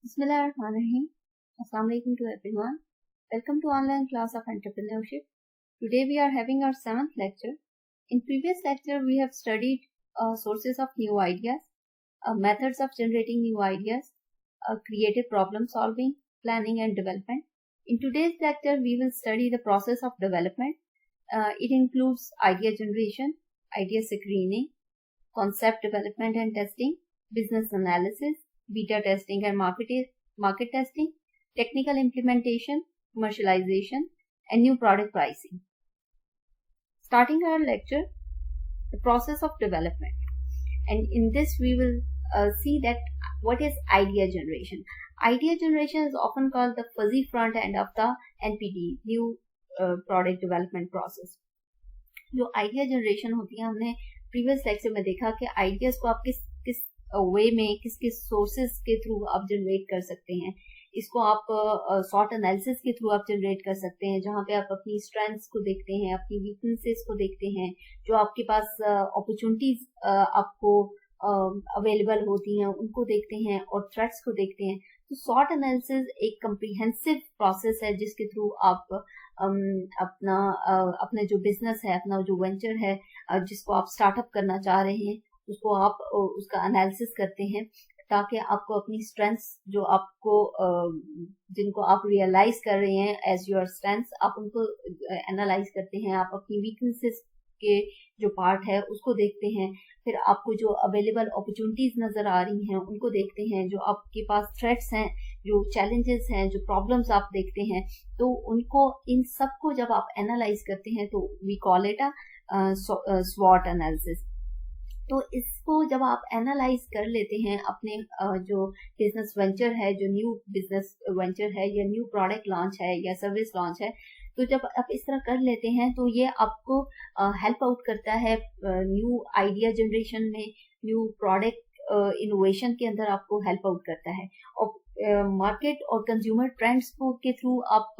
Bismillahirrahmanirrahim. Assalamu alaikum to everyone. Welcome to online class of entrepreneurship. Today we are having our 7th lecture. In previous lecture we have studied sources of new ideas, methods of generating new ideas, creative problem solving, planning and development. In today's lecture we will study the process of development. It includes idea generation, idea screening, concept development and testing, business analysis, beta testing and market testing, technical implementation, commercialization, and new product pricing. Starting our lecture, the process of development. And in this we will see that what is idea generation. Idea generation is often called the fuzzy front end of the NPD, new product development process. जो idea generation होती है, हमने previous lecture में देखा कि ideas को आप किस वे में किस सोर्सेज के थ्रू आप जनरेट कर सकते हैं. इसको आप सॉर्ट एनालिसिस के थ्रू आप जनरेट कर सकते हैं, जहां पे आप अपनी स्ट्रेंथ्स को देखते हैं, अपनी वीकनेसेस को देखते हैं, जो आपके पास अपॉर्चुनिटीज आपको अवेलेबल होती हैं उनको देखते हैं और थ्रेट्स को देखते हैं. तो सॉर्ट एनालिसिस एक कम्प्रीहेंसिव प्रोसेस है जिसके थ्रू आप अपना जो बिजनेस है, अपना जो वेंचर है, जिसको आप स्टार्टअप करना चाह रहे हैं, उसको आप उसका एनालिसिस करते हैं ताकि आपको अपनी स्ट्रेंथ्स जो आपको जिनको आप रियलाइज कर रहे हैं एज योर स्ट्रेंथ्स, आप उनको एनालाइज करते हैं. आप अपनी वीकनेसेस के जो पार्ट है उसको देखते हैं. फिर आपको जो अवेलेबल अपॉर्चुनिटीज नजर आ रही हैं उनको देखते हैं. जो आपके पास थ्रेट्स हैं, जो चैलेंजेस हैं, जो प्रॉब्लम्स आप देखते हैं, तो उनको इन सबको जब आप एनालाइज करते हैं तो वी कॉल इट स्वॉट एनालिसिस. तो इसको जब आप एनालाइज कर लेते हैं अपने जो बिजनेस वेंचर है, जो न्यू बिजनेस वेंचर है या न्यू प्रोडक्ट लॉन्च है या सर्विस लॉन्च है, तो जब आप इस तरह कर लेते हैं तो ये आपको हेल्प आउट करता है न्यू आइडिया जनरेशन में, न्यू प्रोडक्ट इनोवेशन के अंदर आपको हेल्प आउट करता है. और मार्केट और कंज्यूमर ट्रेंड्स को के थ्रू आप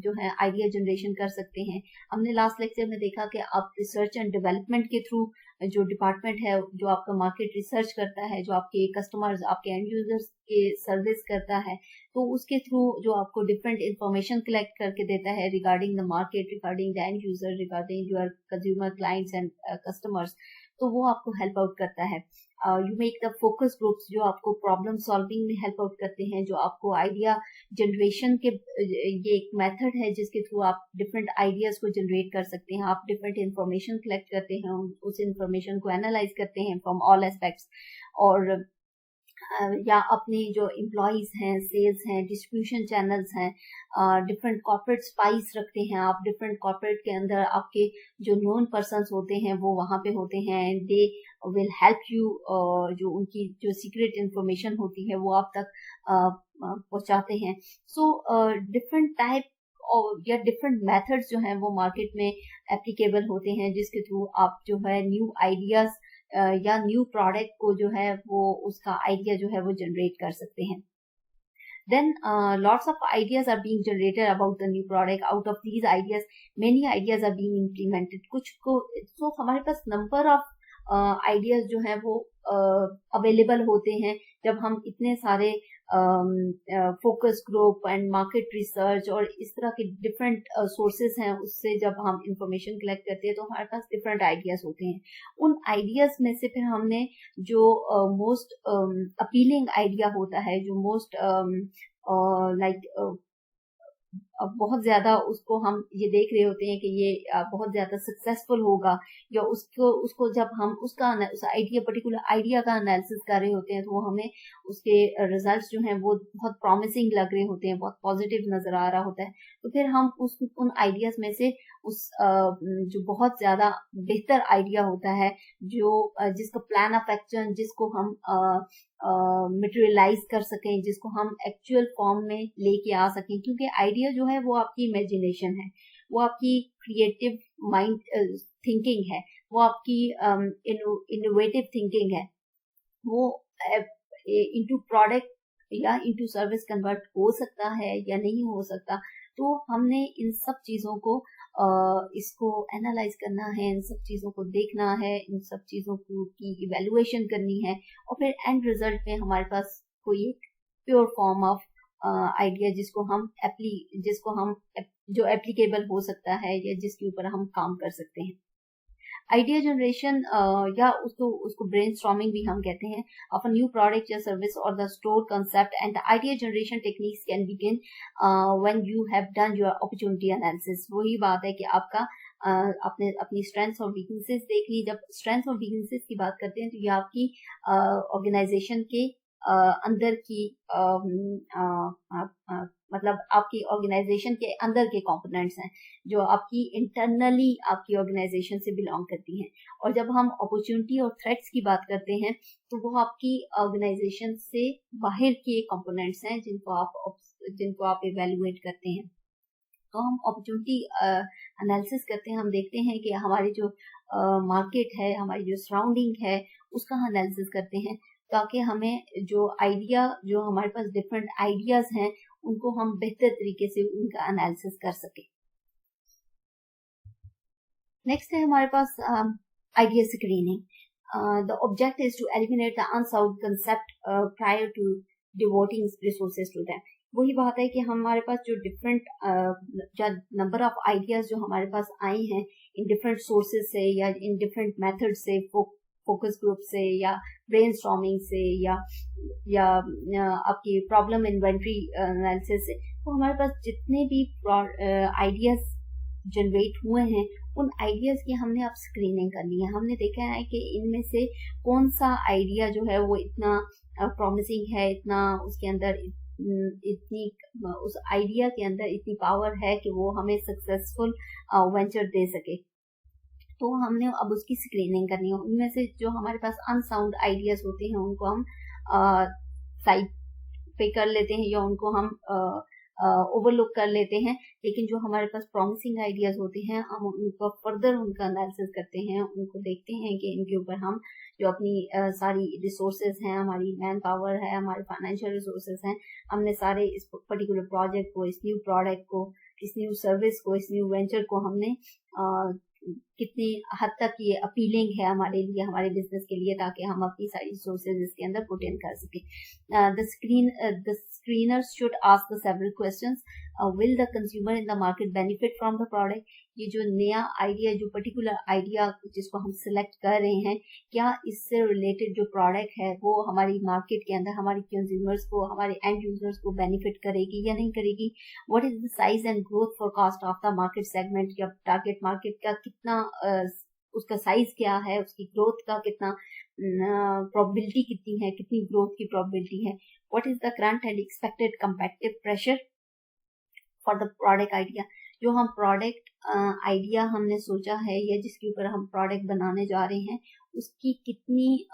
जो है आइडिया जनरेशन कर सकते हैं. हमने लास्ट लेक्चर में देखा कि आप रिसर्च एंड डेवलपमेंट के थ्रू जो डिपार्टमेंट है जो आपका मार्केट रिसर्च करता है, जो आपके कस्टमर्स, आपके एंड यूजर्स के सर्विस करता है, तो उसके थ्रू जो आपको डिफरेंट इंफॉर्मेशन कलेक्ट करके देता है regarding the market, regarding the end user, regarding your consumer clients and customers, तो वो आपको हेल्प आउट करता है. You make the focus groups जो आपको प्रॉब्लम सॉल्विंग में हेल्प आउट करते हैं, जो आपको आइडिया जनरेशन के ये एक मेथड है जिसके थ्रू आप डिफरेंट आइडियाज को जनरेट कर सकते हैं. आप डिफरेंट इंफॉर्मेशन कलेक्ट करते हैं, उस इंफॉर्मेशन को एनालाइज करते हैं फ्रॉम ऑल एस्पेक्ट्स. और या अपने जो एम्प्लॉयज हैं, सेल्स हैं, डिस्ट्रीब्यूशन चैनल्स हैं, डिफरेंट कॉर्पोरेट स्पाइस रखते हैं आप. डिफरेंट कॉर्पोरेट के अंदर आपके जो नोन पर्सन्स होते हैं वो वहां पे होते हैं. दे विल हेल्प यू, जो उनकी जो सीक्रेट इंफॉर्मेशन होती है वो आप तक पहुंचाते हैं. सो डिफरेंट टाइप या डिफरेंट मेथड्स जो हैं वो मार्केट में एप्लीकेबल होते हैं जिसके थ्रू आप जो है न्यू आइडियाज या न्यू प्रोडक्ट को जो है वो उसका आइडिया जो है वो जनरेट कर सकते हैं. Then lots of ideas are being generated about the new product. Out of these ideas, many ideas are being implemented. कुछ को so हमारे पास number of आइडियाज जो हैं वो अवेलेबल होते हैं जब हम इतने सारे focus group and market research और इस तरह के डिफरेंट सोर्सेज हैं उससे जब हम इंफॉर्मेशन कलेक्ट करते हैं तो हमारे पास डिफरेंट आइडियाज होते हैं. उन आइडियाज में से फिर हमने जो मोस्ट अपीलिंग आइडिया होता है, जो मोस्ट बहुत ज्यादा उसको हम ये देख रहे होते हैं कि ये बहुत ज्यादा सक्सेसफुल होगा, या उसको जब हम उसका उस आइडिया पर्टिकुलर आइडिया का एनालिसिस कर रहे होते हैं तो वो हमें उसके रिजल्ट्स जो हैं वो बहुत प्रॉमिसिंग लग रहे होते हैं, बहुत पॉजिटिव नजर आ रहा होता है. तो फिर हम उन आइडियाज में से उस जो बहुत ज्यादा बेहतर आइडिया होता है, जो जिसका प्लान ऑफ एक्शन, जिसको हम मटेरियलाइज कर सकें, जिसको हम एक्चुअल फॉर्म में लेके आ सकें, क्योंकि आइडिया जो है वो आपकी इमेजिनेशन है, वो आपकी क्रिएटिव माइंड थिंकिंग है, वो आपकी इनोवेटिव थिंकिंग है. वो इनटू प्रोडक्ट या इनटू सर्विस कन्वर्ट हो सकता है या नहीं हो सकता. तो हमने इन सब चीजों को इसको एनालाइज करना है, इन सब चीजों को देखना है, इन सब चीजों की इवैल्यूएशन करनी है, और फिर एंड रिजल्ट में हमारे पास कोई एक प्योर फॉर्म ऑफ आइडिया जिसको हम जो एप्लीकेबल हो सकता है या जिसके ऊपर हम काम कर सकते हैं। आइडिया जनरेशन या उसको ब्रेनस्टॉर्मिंग भी हम कहते हैं ऑफ अ न्यू प्रोडक्ट या सर्विस और the store concept and the idea generation techniques can begin when you have done your opportunity analysis. वही बात है कि आपका आपने अपनी स्ट्रेंथ्स और वीकनेसेस देख ली। जब स्ट्रेंथ्स और वीकनेसेस की बात करते हैं तो ये आपकी ऑर्गेनाइजेशन के अंदर की मतलब आपकी ऑर्गेनाइजेशन के अंदर के कंपोनेंट्स हैं जो आपकी इंटरनली आपकी ऑर्गेनाइजेशन से बिलोंग करती हैं। और जब हम अपॉर्चुनिटी और थ्रेट्स की बात करते हैं तो वो आपकी ऑर्गेनाइजेशन से बाहर के कंपोनेंट्स हैं जिनको आप इवेल्युएट करते हैं। तो हम अपॉर्चुनिटी एनालिसिस करते हैं, हम देखते हैं कि हमारी जो मार्केट है, हमारी जो सराउंडिंग है, उसका एनालिसिस करते हैं ताकि हमें जो हमारे पास डिफरेंट आइडियाज हैं उनको हम बेहतर तरीके से उनका एनालिसिस कर सके। नेक्स्ट है हमारे पास idea screening. The object is to eliminate the unsound concept prior to devoting resources to them. वही बात है कि हमारे पास जो डिफरेंट नंबर ऑफ आइडियाज जो हमारे पास आए हैं इन डिफरेंट सोर्सेज से या इन डिफरेंट मेथड से, फोकस ग्रुप से या ब्रेनस्टॉर्मिंग से या आपकी प्रॉब्लम इन्वेंटरी एनालिसिस से, तो हमारे पास जितने भी आइडियाज जनरेट हुए हैं उन आइडियाज की हमने अब स्क्रीनिंग करनी है। हमने देखा है कि इनमें से कौन सा आइडिया जो है वो इतना प्रॉमिसिंग है, इतना उसके अंदर उस आइडिया के अंदर इतनी पावर है कि वो हमें सक्सेसफुल वेंचर दे सके। तो हमने अब उसकी स्क्रीनिंग करनी है। उनमें से जो हमारे पास अनसाउंड आइडियाज होते हैं उनको हम साइड पे कर लेते हैं या उनको हम ओवरलुक कर लेते हैं, लेकिन जो हमारे पास प्रॉमिसिंग आइडियाज होते हैं हम उनको फर्दर उनका एनालिसिस करते हैं, उनको देखते हैं कि इनके ऊपर हम जो अपनी सारी रिसोर्सेज हैं, हमारी मैन पावर है, हमारे फाइनेंशियल रिसोर्सेज हैं, हमने सारे इस पर्टिकुलर प्रोजेक्ट को, इस न्यू प्रोडक्ट को, इस न्यू सर्विस को, इस न्यू वेंचर को हमने कितनी हद तक ये अपीलिंग है हमारे लिए, हमारे बिजनेस के लिए, ताकि हम अपनी सारी रिसोर्सेज इसके अंदर पुट इन कर सके। The screeners should ask the several questions. Will the consumer in the market benefit from the product? ये जो नया आइडिया, जो पर्टिकुलर आइडिया जिसको हम सिलेक्ट कर रहे हैं, क्या इससे रिलेटेड जो प्रोडक्ट है वो हमारी मार्केट के अंदर हमारे कंज्यूमर्स को, हमारे एंड यूजर्स को बेनिफिट करेगी या नहीं करेगी? What is the size and growth forecast of the market segment? या टारगेट मार्केट का कितना उसका साइज क्या है, उसकी ग्रोथ का कितना प्रोबेबिलिटी कितनी है, कितनी ग्रोथ की प्रोबेबिलिटी है? What is the current and expected competitive pressure for the product idea? जो हम प्रोडक्ट आइडिया हमने सोचा है या जिसके ऊपर हम प्रोडक्ट बनाने जा रहे हैं, उसकी कितनी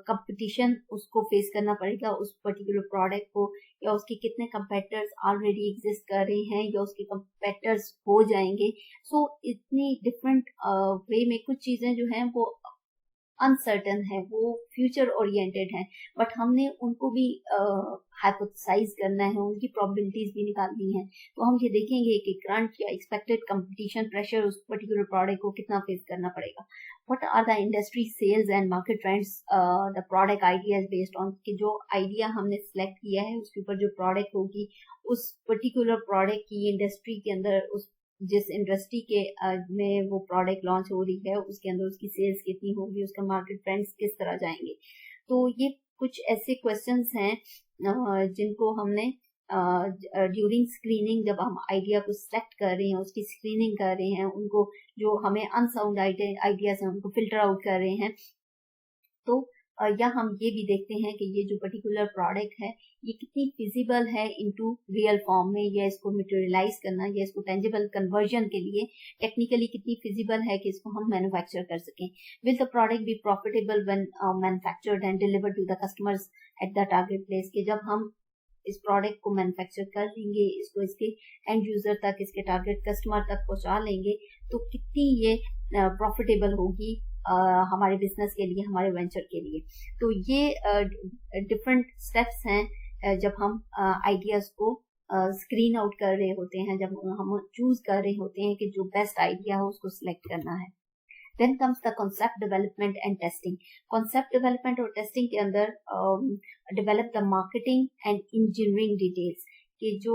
कंपटीशन उसको फेस करना पड़ेगा उस पर्टिकुलर प्रोडक्ट को, या उसके कितने कंपेटिटर्स ऑलरेडी एग्जिस्ट कर रहे हैं या उसके कंपेटिटर्स हो जाएंगे। सो इतनी डिफरेंट वे में कुछ चीजें जो हैं वो अनसर्टन है, वो फ्यूचर ओरिएंटेड है, बट हमने उनको भी हाइपोथेसाइज करना है, उनकी प्रोबेबिलिटीज भी निकालनी है। तो हम ये देखेंगे कि करंट या एक्सपेक्टेड कंपटीशन प्रेशर उस पर्टिकुलर प्रोडक्ट को कितना फेस करना पड़ेगा। What are the industry sales and market trends the product ideas based on, कि जो आइडिया हमने सिलेक्ट किया है उसके ऊपर जो प्रोडक्ट होगी, उस पर्टिकुलर प्रोडक्ट की इंडस्ट्री के अंदर, उस जिस इंडस्ट्री के में वो प्रोडक्ट लॉन्च हो रही है उसके अंदर उसकी सेल्स कितनी होगी, उसका मार्केट ट्रेंड्स किस तरह जाएंगे। तो ये कुछ ऐसे क्वेश्चंस हैं जिनको हमने ड्यूरिंग स्क्रीनिंग, जब हम आइडिया को सिलेक्ट कर रहे हैं, उसकी स्क्रीनिंग कर रहे हैं, उनको जो हमें अनसाउंड आइडियाज हैं उनको फिल्टर आउट कर रहे हैं, तो या हम ये भी देखते हैं कि ये जो पर्टिकुलर प्रोडक्ट है ये कितनी फिजिबल है इनटू रियल फॉर्म में, या इसको मटेरियलाइज करना या इसको टेंजिबल कन्वर्जन के लिए टेक्निकली कितनी फिजिबल है कि इसको हम मैन्युफैक्चर कर सकें। Will the product be profitable when manufactured and delivered to the customers at the target place, के जब हम इस प्रोडक्ट को मैन्युफैक्चर कर लेंगे, इसको इसके एंड यूजर तक, इसके टारगेट कस्टमर तक पहुंचा लेंगे, तो कितनी ये प्रॉफिटेबल होगी हमारे बिजनेस के लिए, हमारे वेंचर के लिए। तो ये डिफरेंट स्टेप्स हैं जब हम आइडियाज को स्क्रीन आउट कर रहे होते हैं, जब हम चूज कर रहे होते हैं कि जो बेस्ट आइडिया हो उसको सिलेक्ट करना है। Then comes the concept development and testing. Concept development और टेस्टिंग के अंदर develop the marketing and engineering details, कि जो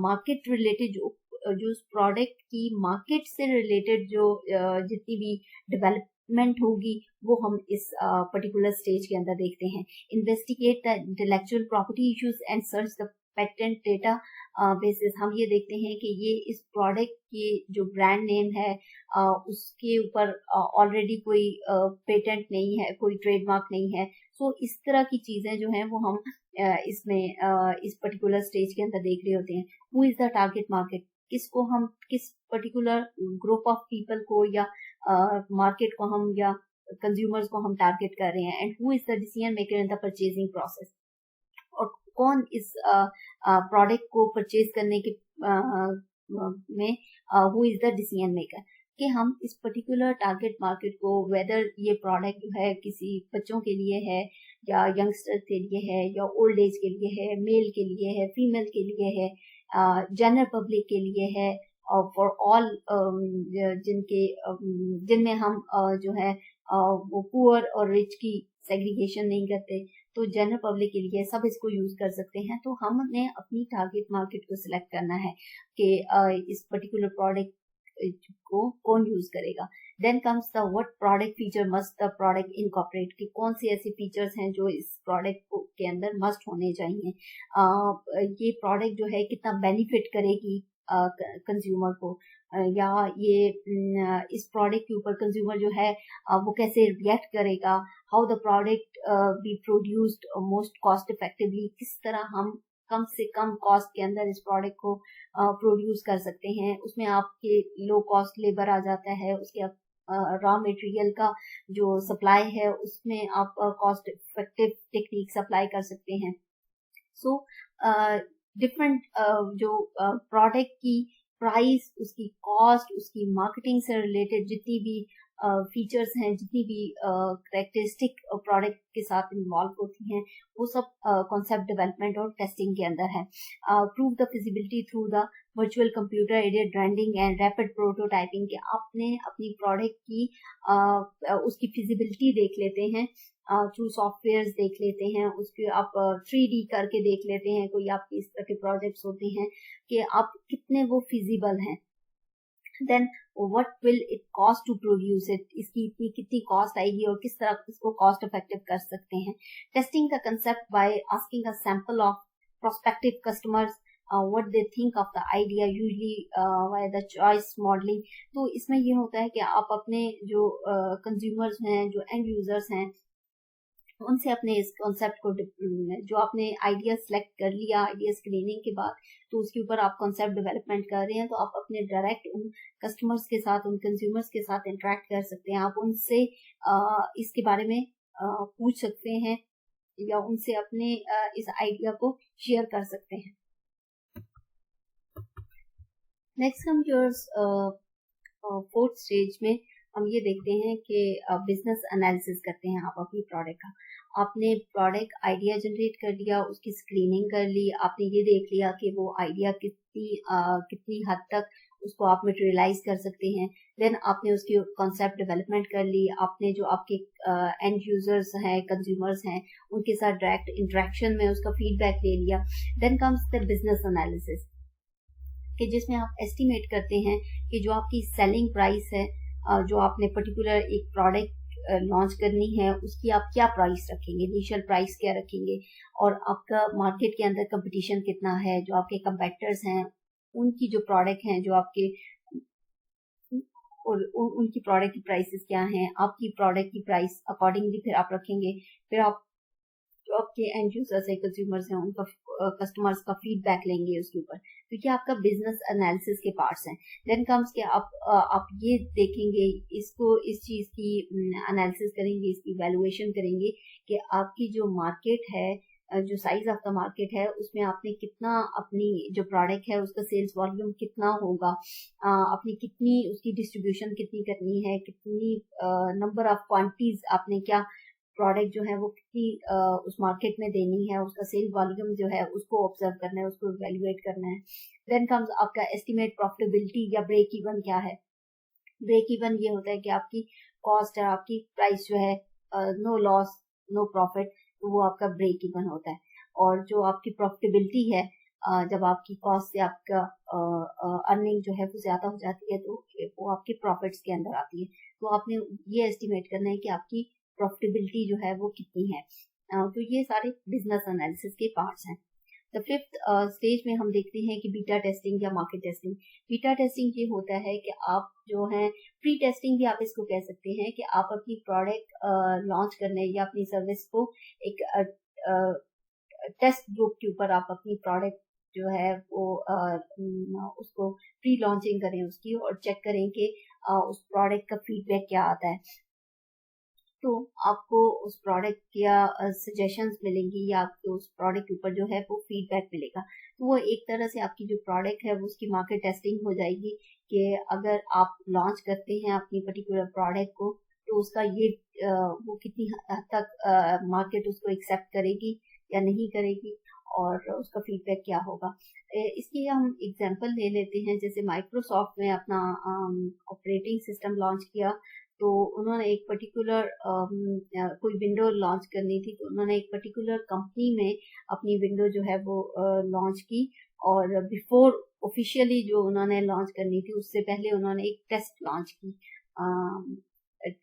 मार्केट रिलेटेड जो उस प्रोडक्ट की मार्केट से रिलेटेड जो जितनी भी डेवलपमेंट होगी वो हम इस पर्टिकुलर स्टेज के अंदर देखते हैं। Investigate the intellectual property issues and search the patent data basis. हम ये देखते हैं कि ये इस प्रोडक्ट की जो ब्रांड नेम है उसके ऊपर ऑलरेडी कोई पेटेंट नहीं है, कोई ट्रेडमार्क नहीं है। सो इस तरह की चीजें जो हैं वो हम इसमें इस पर्टिकुलर स्टेज के अंदर देख रहे होते हैं। Who is the target market, किसको हम, किस पर्टिकुलर ग्रुप ऑफ पीपल को या मार्केट को हम या कंज्यूमर्स को हम टारगेट कर रहे हैं। And who is the decision maker in the purchasing process, और कौन इस प्रोडक्ट को परचेज करने के में who is the decision maker, कि हम इस पर्टिकुलर टारगेट मार्केट को, वेदर ये प्रोडक्ट जो है किसी बच्चों के लिए है या यंगस्टर के लिए है या ओल्ड एज के लिए है, मेल के लिए है, फीमेल के लिए है, जनरल पब्लिक के लिए है, और फॉर ऑल जिनमें हम जो है वो पुअर और रिच की सेग्रीगेशन नहीं करते, तो जनरल पब्लिक के लिए सब इसको यूज कर सकते हैं। तो हमने अपनी टारगेट मार्केट को सिलेक्ट करना है कि इस पर्टिकुलर प्रोडक्ट को कौन यूज करेगा। Then comes the what product feature must the product incorporate, कि कौन सी ऐसी फीचर्स हैं जो इस प्रोडक्ट के अंदर मस्ट होने चाहिए। ये प्रोडक्ट जो है कितना बेनिफिट करेगी कंज्यूमर को, या ये इस प्रोडक्ट के ऊपर कंज्यूमर जो है वो कैसे रिएक्ट करेगा। How the product be produced most cost effectively, किस तरह हम कम से कम कॉस्ट के अंदर इस प्रोडक्ट को प्रोड्यूस कर सकते हैं। उसमें आपके लो कॉस्ट लेबर आ जाता है, उसके रॉ मटेरियल का जो सप्लाई है उसमें आप कॉस्ट इफेक्टिव टेक्निक अप्लाई कर सकते हैं। सो डिफरेंट जो प्रोडक्ट की प्राइस, उसकी कॉस्ट, उसकी मार्केटिंग से रिलेटेड जितनी भी फीचर्स हैं, जितनी भी करेक्टरिस्टिक प्रोडक्ट के साथ इन्वॉल्व होती हैं, वो सब कॉन्सेप्ट डेवलपमेंट और टेस्टिंग के अंदर है। Prove the feasibility through the virtual computer aided rendering and rapid prototyping, के आपने अपनी प्रोडक्ट की उसकी फिजिबिलिटी देख लेते हैं थ्रू सॉफ्टवेयर्स, देख लेते हैं उसके, आप 3D करके देख लेते हैं। कोई आपके इस तरह के प्रोजेक्ट्स होते हैं कि आप कितने वो फिजिबल हैं। Then what will it cost to produce it, इसकी इतनी कितनी कॉस्ट आएगी और किस तरह इसको कॉस्ट इफेक्टिव कर सकते हैं। Testing the concept by asking a sample of prospective customers what they think of the idea, usually via the choice modeling। तो इसमें ये होता है कि आप अपने जो कंज्यूमर्स हैं, जो एंड यूजर्स हैं, उनसे अपने इस कॉन्सेप्ट को, जो आपने आइडिया सेलेक्ट कर लिया आइडिया स्क्रीनिंग के बाद, तो उसके ऊपर आप कॉन्सेप्ट डेवलपमेंट कर रहे हैं, तो आप अपने डायरेक्ट उन कस्टमर्स के साथ, उन कंज्यूमर्स के साथ इंटरेक्ट कर सकते हैं। आप उनसे इसके बारे में पूछ सकते हैं या उनसे अपने इस आइडिया को शेयर कर सकते हैं। नेक्स्ट हम योर फोर्थ स्टेज में हम ये देखते हैं कि बिजनेस एनालिसिस करते हैं आप अपनी प्रोडक्ट का। आपने प्रोडक्ट आइडिया जनरेट कर लिया, उसकी स्क्रीनिंग कर ली, आपने ये देख लिया कि वो आइडिया कितनी हद तक उसको आप मटेरियलाइज कर सकते हैं। देन आपने उसकी कॉन्सेप्ट डेवलपमेंट कर ली, आपने जो आपके एंड यूजर्स हैं, कंज्यूमर्स हैं, उनके साथ डायरेक्ट इंटरेक्शन में उसका फीडबैक ले लिया। Then comes the business analysis, कि जिसमें आप एस्टिमेट करते हैं कि जो आपकी सेलिंग प्राइस है, जो आपने पर्टिकुलर एक प्रोडक्ट लॉन्च करनी है, उसकी आप क्या प्राइस रखेंगे, इनिशियल प्राइस क्या रखेंगे, और आपका मार्केट के अंदर कंपटीशन कितना है, जो आपके कंपेटिटर्स हैं उनकी जो प्रोडक्ट हैं, जो आपके और उनकी प्रोडक्ट की प्राइसेस क्या हैं, आपकी प्रोडक्ट की प्राइस अकॉर्डिंगली फिर आप रखेंगे। फिर आप जो आपके एंड यूजर्स है, कंज्यूमर्स हैं, उनका कस्टमर्स का फीडबैक लेंगे उसके ऊपर, क्योंकि आपका बिजनेस एनालिसिस के पार्ट्स हैं। देन कम्स के आप ये देखेंगे, इसको इस चीज की एनालिसिस करेंगे, इसकी वैल्यूएशन करेंगे कि आपकी जो मार्केट है, जो साइज ऑफ द मार्केट है, उसमें आपने कितना, अपनी जो प्रोडक्ट है उसका सेल्स वॉल्यूम कितना होगा, अपनी कितनी उसकी डिस्ट्रीब्यूशन कितनी करनी है, कितनी नंबर ऑफ क्वांटिटीज आपने क्या प्रोडक्ट जो है वो कितनी उस मार्केट में देनी है, उसका सेल वॉल्यूम जो है उसको ऑब्जर्व करना है, उसको इवैल्यूएट करना है। देन कम्स आपका एस्टिमेट प्रॉफिटेबिलिटी या ब्रेक इवन क्या है, ब्रेक इवन ये होता है कि आपकी कॉस्ट है, आपकी प्राइस जो है, नो लॉस नो प्रॉफिट, तो वो आपका ब्रेक इवन होता है। और जो आपकी प्रॉफिटेबिलिटी है, जब आपकी कॉस्ट से आपका अर्निंग जो है वो ज्यादा हो जाती है, तो वो आपके प्रॉफिट्स के अंदर आती है। तो आपने ये एस्टिमेट करना है कि आपकी प्रॉफिटेबिलिटी जो है वो कितनी है। तो ये सारे बिजनेस एनालिसिस के पार्ट्स हैं। द फिफ्थ स्टेज में हम देखते हैं कि बीटा टेस्टिंग या मार्केट टेस्टिंग। बीटा टेस्टिंग ये होता है कि आप जो है, प्री टेस्टिंग भी आप इसको कह सकते हैं, कि आप अपनी प्रोडक्ट लॉन्च करने या अपनी सर्विस को एक टेस्ट ग्रुप के ऊपर आप अपनी प्रोडक्ट जो है वो उसको प्री लॉन्चिंग करें उसकी, और चेक करें कि उस प्रोडक्ट का फीडबैक क्या आता है। तो आपको उस प्रोडक्ट या सजेशंस मिलेंगी, या आपको उस प्रोडक्ट के ऊपर जो है वो फीडबैक मिलेगा। तो वो एक तरह से आपकी जो प्रोडक्ट है वो उसकी मार्केट टेस्टिंग हो जाएगी, कि अगर आप लॉन्च करते हैं अपनी पर्टिकुलर प्रोडक्ट को, तो उसका ये वो कितनी हद तक मार्केट उसको एक्सेप्ट करेगी या नहीं करेगी, और उसका फीडबैक क्या होगा। इसकी हम एग्जांपल ले लेते हैं। जैसे माइक्रोसॉफ्ट ने अपना ऑपरेटिंग सिस्टम लॉन्च किया, तो उन्होंने एक पर्टिकुलर कोई विंडो लॉन्च करनी थी, तो उन्होंने एक पर्टिकुलर कंपनी में अपनी विंडो जो है वो लॉन्च की, और बिफोर ऑफिशियली जो उन्होंने लॉन्च करनी थी उससे पहले उन्होंने एक टेस्ट लॉन्च की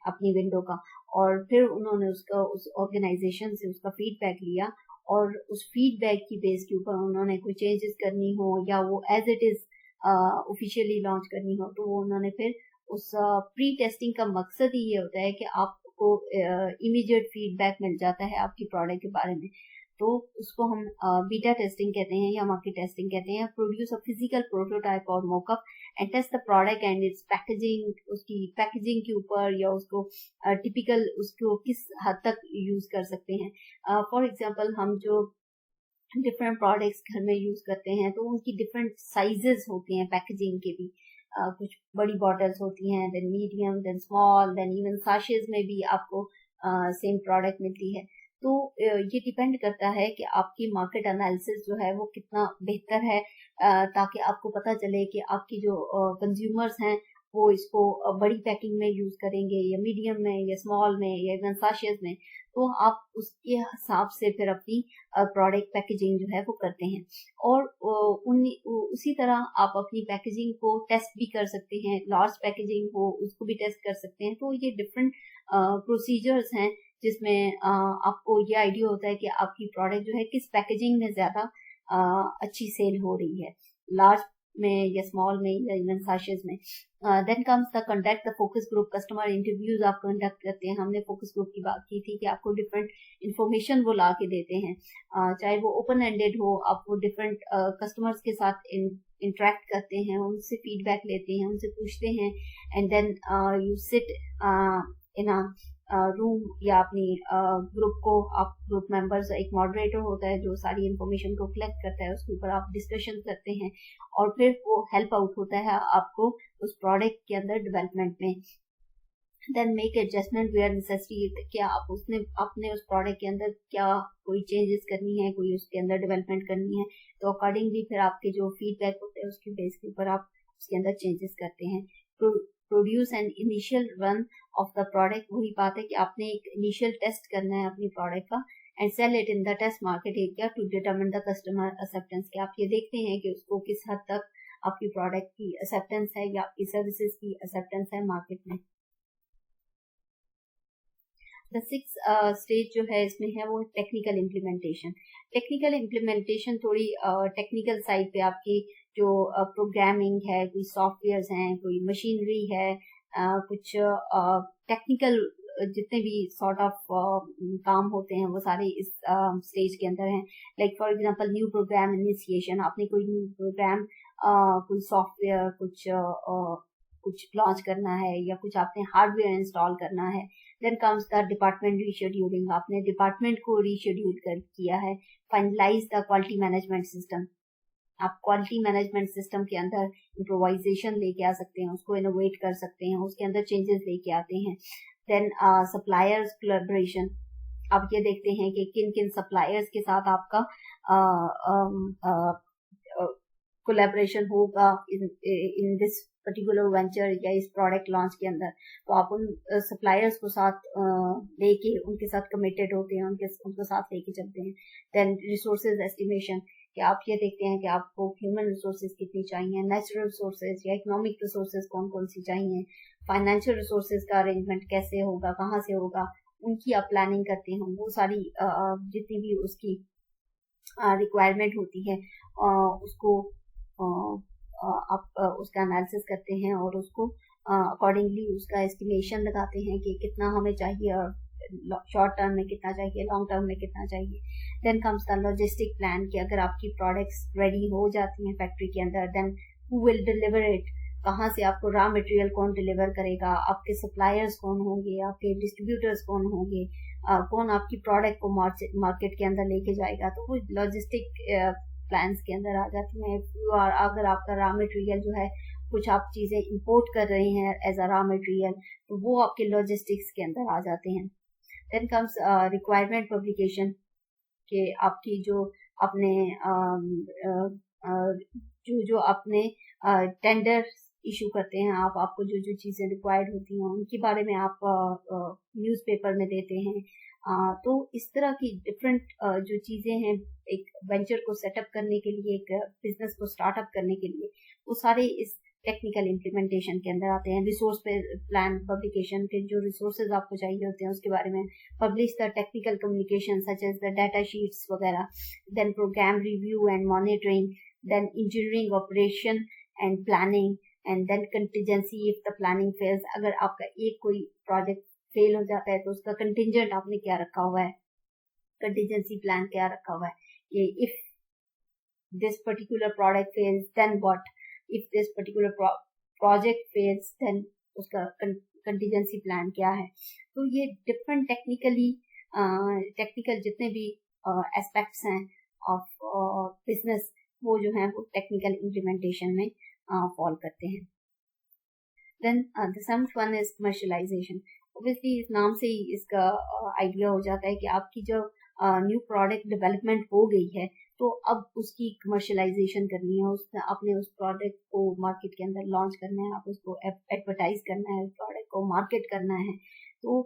अपनी विंडो का, और फिर उन्होंने उसका उस ऑर्गेनाइजेशन से उसका फीडबैक लिया, और उस फीडबैक की बेस के ऊपर उन्होंने कोई चेंजेस करनी हो या वो as it is officially launch करनी हो, तो वो उन्होंने फिर उस प्री टेस्टिंग का मकसद ही ये होता है कि आपको इमीडिएट फीडबैक मिल जाता है आपकी प्रोडक्ट के बारे में। तो उसको हम बीटा टेस्टिंग कहते हैं या मार्केट टेस्टिंग कहते हैं। प्रोड्यूस अ फिजिकल प्रोटोटाइप और mockup and test the product and its packaging, उसकी पैकेजिंग के ऊपर, या उसको टिपिकल उसको किस हद तक यूज कर सकते हैं। फॉर एग्जांपल, हम जो डिफरेंट प्रोडक्ट्स घर में यूज करते हैं, तो उनकी डिफरेंट साइजेस होती हैं पैकेजिंग के भी। कुछ बड़ी बॉटल्स होती हैं, then medium, then small, then even साशेज में भी आपको सेम प्रोडक्ट मिलती है। तो ये डिपेंड करता है कि आपकी मार्केट एनालिसिस जो है वो कितना बेहतर है, ताकि आपको पता चले कि आपकी जो कंज्यूमर्स हैं वो इसको बड़ी पैकिंग में यूज करेंगे, या मीडियम में, या स्मॉल में, या इवन साशेज में। तो आप उसके हिसाब से फिर अपनी प्रोडक्ट पैकेजिंग जो है वो करते हैं, और उसी तरह आप अपनी पैकेजिंग को टेस्ट भी कर सकते हैं। लार्ज पैकेजिंग हो उसको भी टेस्ट कर सकते हैं। तो ये डिफरेंट प्रोसीजर्स हैं, जिसमें आपको ये आइडिया होता है कि आपकी प्रोडक्ट जो है किस पैकेजिंग में ज्यादा अच्छी सेल हो रही है, लार्ज में या स्मॉल में या इवन साशेज में। Then comes the conduct the focus group. Customer interviews आप कंडक्ट करते हैं। हमने फोकस ग्रुप की बात की थी कि आपको डिफरेंट इंफॉर्मेशन वो ला के देते हैं, चाहे वो ओपन एंडेड हो। आप वो डिफरेंट कस्टमर्स के साथ इंटरेक्ट करते हैं, उनसे फीडबैक लेते हैं, उनसे पूछते हैं, and then you sit in room, या अपनी ग्रुप को, आप ग्रुप मेंबर्स, एक मॉडरेटर होता है जो सारी इंफॉर्मेशन को कलेक्ट करता है, उसके ऊपर आप डिस्कशन करते हैं, और फिर वो हेल्प आउट होता है आपको उस प्रोडक्ट के अंदर डेवलपमेंट में। Then make adjustment where necessary. क्या आप उसने अपने उस प्रोडक्ट के अंदर क्या कोई चेंजेस करनी है, कोई उसके अंदर डेवलपमेंट करनी है, तो अकॉर्डिंगली फिर आपके जो फीडबैक होते हैं उसके बेस के ऊपर आप उसके अंदर चेंजेस करते हैं। Produce an initial run of the product. वही बात है कि आपने एक इनिशियल टेस्ट करना है अपनी प्रोडक्ट का, and sell it in the test market area to determine the customer acceptance. कि आप ये देखते हैं कि उसको किस हद तक आपकी प्रोडक्ट की एक्सेप्टेंस है या आपकी सर्विसेज की एक्सेप्टेंस है मार्केट में। द सिक्स स्टेज जो है इसमें है वो टेक्निकल इम्प्लीमेंटेशन। टेक्निकल इम्प्लीमेंटेशन थोड़ी टेक्निकल साइड पे आपकी जो प्रोग्रामिंग है, कोई सॉफ्टवेयर्स हैं, कोई मशीनरी है, कुछ टेक्निकल जितने भी सॉर्ट ऑफ काम होते हैं वो सारे इस स्टेज के अंदर हैं। Like for example, new program initiation. आपने कोई न्यू प्रोग्राम, कोई सॉफ्टवेयर, कुछ लॉन्च करना है, या कुछ आपने हार्डवेयर इंस्टॉल करना है। Then comes the department rescheduling. आपने डिपार्टमेंट को रीशेड्यूल किया है। Finalize the quality management system. आप क्वालिटी मैनेजमेंट सिस्टम के अंदर इम्प्रोवाइजेशन लेके आ सकते हैं, उसको इनोवेट कर सकते हैं, उसके अंदर चेंजेस लेके आते हैं। Then suppliers collaboration. आप ये देखते हैं कि किन किन सप्लायर्स के साथ आपका कोलैबोरेशन होगा इन दिस पर्टिकुलर वेंचर या इस प्रोडक्ट लॉन्च के अंदर, तो आप उन सप्लायर्स को साथ लेके उनके साथ कमिटेड होते हैं, उनको साथ लेके चलते हैं। देन रिसोर्सेज एस्टिमेशन, कि आप ये देखते हैं कि आपको ह्यूमन रिसोर्सेज कितनी चाहिए, नेचुरल रिसोर्सेज या इकोनॉमिक रिसोर्सेज कौन कौन सी चाहिए, फाइनेंशियल रिसोर्सेज का अरेंजमेंट कैसे होगा, कहाँ से होगा, उनकी आप प्लानिंग करते हैं। वो सारी जितनी भी उसकी रिक्वायरमेंट होती है उसको आप उसका एनालिसिस करते हैं और उसको अकॉर्डिंगली उसका एस्टिमेशन लगाते हैं कि कितना हमें चाहिए और शॉर्ट टर्म में कितना चाहिए, लॉन्ग टर्म में कितना चाहिए। Then comes the logistic plan, कि अगर आपकी प्रोडक्ट्स रेडी हो जाती हैं फैक्ट्री के अंदर, then who will deliver it, कहाँ से आपको रॉ मटेरियल कौन डिलीवर करेगा, आपके सप्लायर्स कौन होंगे, आपके डिस्ट्रीब्यूटर्स कौन होंगे, कौन आपकी प्रोडक्ट को मार्केट के अंदर लेके जाएगा। तो वो लॉजिस्टिक प्लान्स के अंदर आ जाती हैं। और अगर आपका रॉ मटेरियल जो है, कुछ आप चीजें इंपोर्ट कर रहे हैं एज अ रॉ मटेरियल, तो वो आपके लॉजिस्टिक्स के अंदर आ जाते हैं। देन कम्स रिक्वायरमेंट पब्लिकेशन, कि आपकी जो अपने जो अपने टेंडर इशू करते हैं आप, आपको जो जो चीजें रिक्वायर्ड होती हैं उनके बारे में आप न्यूज़पेपर में देते हैं। तो इस तरह की डिफरेंट जो चीजें हैं एक वेंचर को सेटअप करने के लिए, एक बिजनेस को स्टार्टअप करने के लिए, वो सारे इस टेक्निकल इम्प्लीमेंटेशन के अंदर आते हैं। रिसोर्स प्लान पब्लिकेशन के जो रिसोर्सेज आपको चाहिए होते हैं उसके बारे में, publish the technical communication such as the data sheets वगैरह, then programme review and monitoring, then engineering operation and planning, and then contingency if the planning fails. अगर आपका एक कोई प्रोजेक्ट फेल हो जाता है तो उसका कंटिजेंट आपने क्या रखा हुआ है, कंटीजेंसी प्लान क्या रखा हुआ है, कि if this particular product fails then what, if this particular project fails then उसका कंटीजेंसी प्लान क्या है। तो ये डिफरेंट टेक्निकल जितने भी एस्पेक्ट्स हैं ऑफ बिजनेस, वो जो है वो टेक्निकल इम्प्लीमेंटेशन में फॉल करते हैं। Then the seventh one is commercialization. Obviously इस नाम से ही इसका आइडिया हो जाता है कि आपकी जो न्यू प्रोडक्ट डेवलपमेंट हो गई है, तो अब उसकी कमर्शलाइजेशन करनी है, अपने उस प्रोडक्ट को मार्केट के अंदर लॉन्च करना है, आप उसको एडवर्टाइज करना है, प्रोडक्ट को मार्केट करना है। तो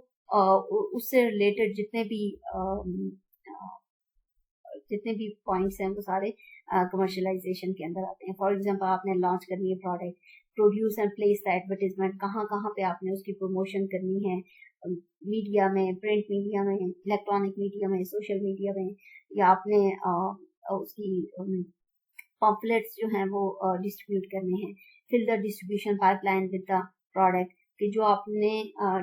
उससे रिलेटेड जितने भी पॉइंट्स हैं वो सारे कमर्शलाइजेशन के अंदर आते हैं। फॉर एग्जांपल आपने लॉन्च करनी है product, produce and place the advertisement, कहाँ कहाँ पे आपने उसकी प्रमोशन करनी है, मीडिया में, प्रिंट मीडिया में, इलेक्ट्रॉनिक मीडिया में, सोशल मीडिया में, या आपने उसकी पॉम्पलेट्स जो हैं वो डिस्ट्रीब्यूट करने हैं। Fill the distribution pipeline with the product, कि जो अपने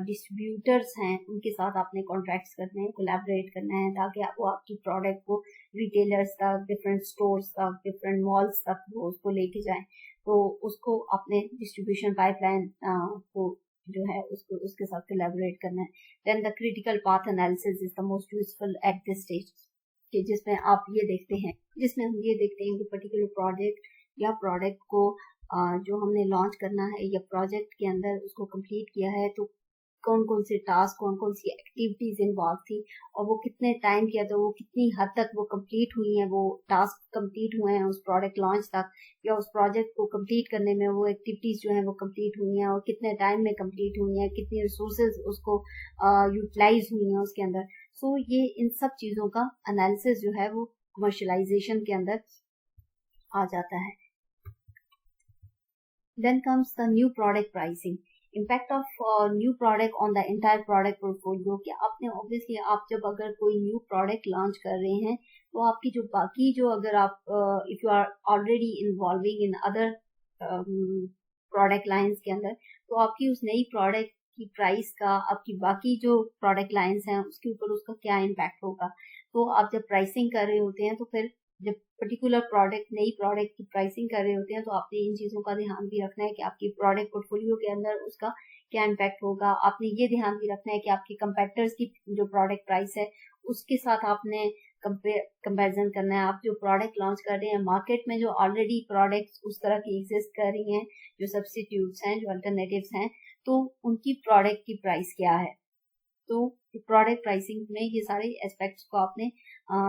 डिस्ट्रीब्यूटर्स हैं उनके साथ आपने कॉन्ट्रैक्ट्स करने हैं, कोलैबोरेट करना है, ताकि वो आपकी प्रोडक्ट को रिटेलर्स तक, डिफरेंट स्टोर्स तक, डिफरेंट मॉल्स तक वो उसको लेके जाएं। तो उसको अपने डिस्ट्रीब्यूशन पाइपलाइन को जो है उसको उसके साथ कोलैबोरेट करना है। Then the critical path analysis is the most useful at this stage, कि जिसमें आप ये देखते हैं, जिसमें हम ये देखते हैं कि पर्टिकुलर प्रोजेक्ट या प्रोडक्ट को जो हमने लॉन्च करना है या प्रोजेक्ट के अंदर उसको कंप्लीट किया है, तो कौन कौन से टास्क, कौन कौन सी एक्टिविटीज इन्वॉल्व थी, और वो कितने टाइम किया, तो वो कितनी हद तक वो कंप्लीट हुई हैं, वो टास्क कंप्लीट हुए हैं उस प्रोडक्ट लॉन्च तक, या उस प्रोजेक्ट को कंप्लीट करने में वो एक्टिविटीज जो है वो कंप्लीट हुई हैं, और कितने टाइम में कंप्लीट हुई हैं, कितनी रिसोर्सेज उसको यूटिलाइज हुई हैं उसके अंदर। सो ये इन सब चीजों का एनालिसिस जो है वो कमर्शलाइजेशन के अंदर आ जाता है। Then comes the new product pricing. Impact of new product on the entire product portfolio, कि आपने obviously आप जब अगर कोई new product launch कर रहे हैं, तो आपकी जो बाकी जो अगर आप if you are already involving in other product lines के अंदर, तो आपकी उस नई product की प्राइस का आपकी बाकी जो प्रोडक्ट लाइंस हैं उसके ऊपर उसका क्या इम्पैक्ट होगा। तो आप जब प्राइसिंग कर रहे होते हैं, तो फिर जब पर्टिकुलर प्रोडक्ट, नई प्रोडक्ट की प्राइसिंग कर रहे होते हैं, तो आपने इन चीजों का ध्यान भी रखना है कि आपकी प्रोडक्ट पोर्टफोलियो के अंदर उसका क्या इम्पैक्ट होगा। आपने ये ध्यान भी रखना है कि आपकी कंपेटिटर्स की जो प्रोडक्ट प्राइस है उसके साथ आपने कंपैरिजन करना है। आप जो प्रोडक्ट लॉन्च कर रहे हैं मार्केट में, जो ऑलरेडी प्रोडक्ट्स उस तरह की एग्जिस्ट कर रही हैं, जो सब्स्टिट्यूट्स हैं, जो अल्टरनेटिव्स हैं, तो उनकी प्रोडक्ट की प्राइस क्या है। तो प्रोडक्ट प्राइसिंग में ये सारे एस्पेक्ट्स को आपने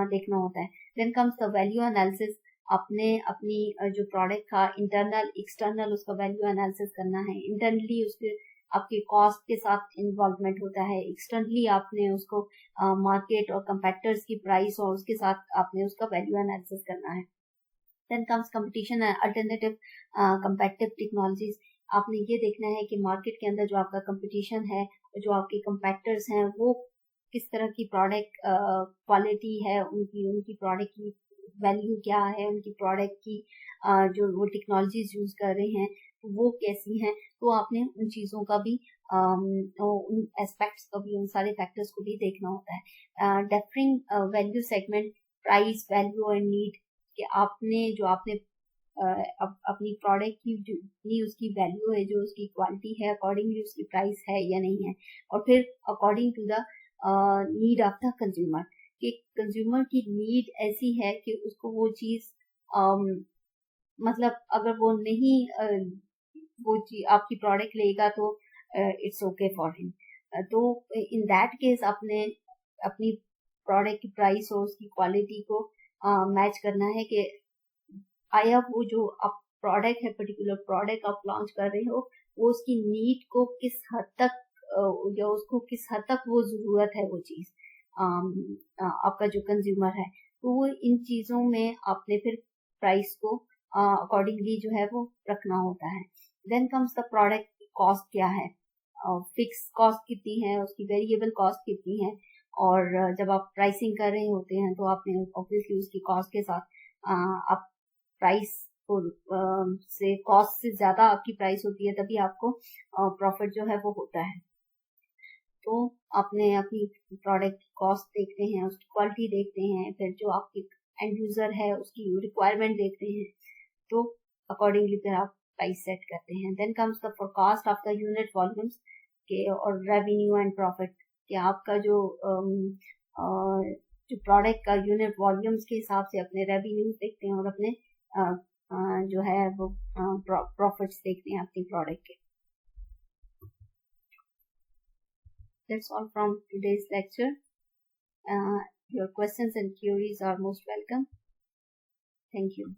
देखना होता है। Then comes the value analysis, आपने अपनी जो प्रोडक्ट का इंटरनल एक्सटर्नल उसका वैल्यू एनालिसिस करना है। इंटरनली उसके आपके कॉस्ट के साथ इन्वॉल्वमेंट होता है, एक्सटर्नली आपने उसको मार्केट और कंपेटिटर्स की प्राइस और उसके साथ आपने उसका वैल्यू एनालिसिस करना है। Then comes competition and alternative competitive technologies. आपने ये देखना है कि मार्केट के अंदर जो आपका कंपटीशन है, जो आपके कंपेटिटर्स हैं, वो किस तरह की प्रोडक्ट क्वालिटी है, उनकी उनकी प्रोडक्ट की वैल्यू क्या है, उनकी प्रोडक्ट की जो वो टेक्नोलॉजीज यूज कर रहे हैं वो कैसी हैं। तो आपने उन चीज़ों का भी उन एस्पेक्ट्स का भी, उन सारे फैक्टर्स को भी देखना होता है। Differing value segment, price, value and need, कि आपने जो आपने अपनी प्रोडक्ट की जितनी उसकी वैल्यू है, जो उसकी क्वालिटी है, अकॉर्डिंगली उसकी प्राइस है या नहीं है। और फिर according to the need of the consumer, कि कंज्यूमर की नीड ऐसी है कि उसको वो चीज मतलब अगर वो नहीं वो चीज आपकी प्रोडक्ट लेगा तो इट्स ओके फॉर हिम। तो इन दैट केस आपने अपनी प्रोडक्ट की प्राइस और उसकी क्वालिटी को मैच करना है कि आया वो जो आप प्रोडक्ट है, पर्टिकुलर प्रोडक्ट आप लॉन्च कर रहे हो, वो उसकी नीड को किस हद तक या उसको किस हद तक वो जरूरत है वो चीज आपका जो कंज्यूमर है। तो वो इन चीजों में आपने फिर प्राइस को अकॉर्डिंगली जो है वो रखना होता है। Then comes the product cost, क्या है, फिक्स कॉस्ट कितनी है, उसकी वेरिएबल कॉस्ट कितनी है। और जब आप प्राइसिंग कर रहे होते हैं तो आपने ऑब्वियसली उसकी कॉस्ट के साथ आप प्राइस को से कॉस्ट से ज्यादा आपकी प्राइस होती है, तभी आपको प्रॉफिट जो है वो होता है। तो आपने अपनी प्रोडक्ट कॉस्ट देखते हैं, उसकी क्वालिटी देखते हैं, फिर जो आपकी एंड यूजर है उसकी रिक्वायरमेंट देखते हैं, तो अकॉर्डिंगली फिर आप प्राइस सेट करते हैं। Then comes the forecast of the unit volumes के और रेवेन्यू एंड प्रॉफिट, कि आपका जो प्रोडक्ट का यूनिट वॉल्यूम्स के हिसाब से अपने रेवेन्यू देखते हैं और अपने जो है वो प्रॉफिट्स देखते हैं अपनी प्रोडक्ट के। That's all from today's lecture. Your questions and queries are most welcome. Thank you.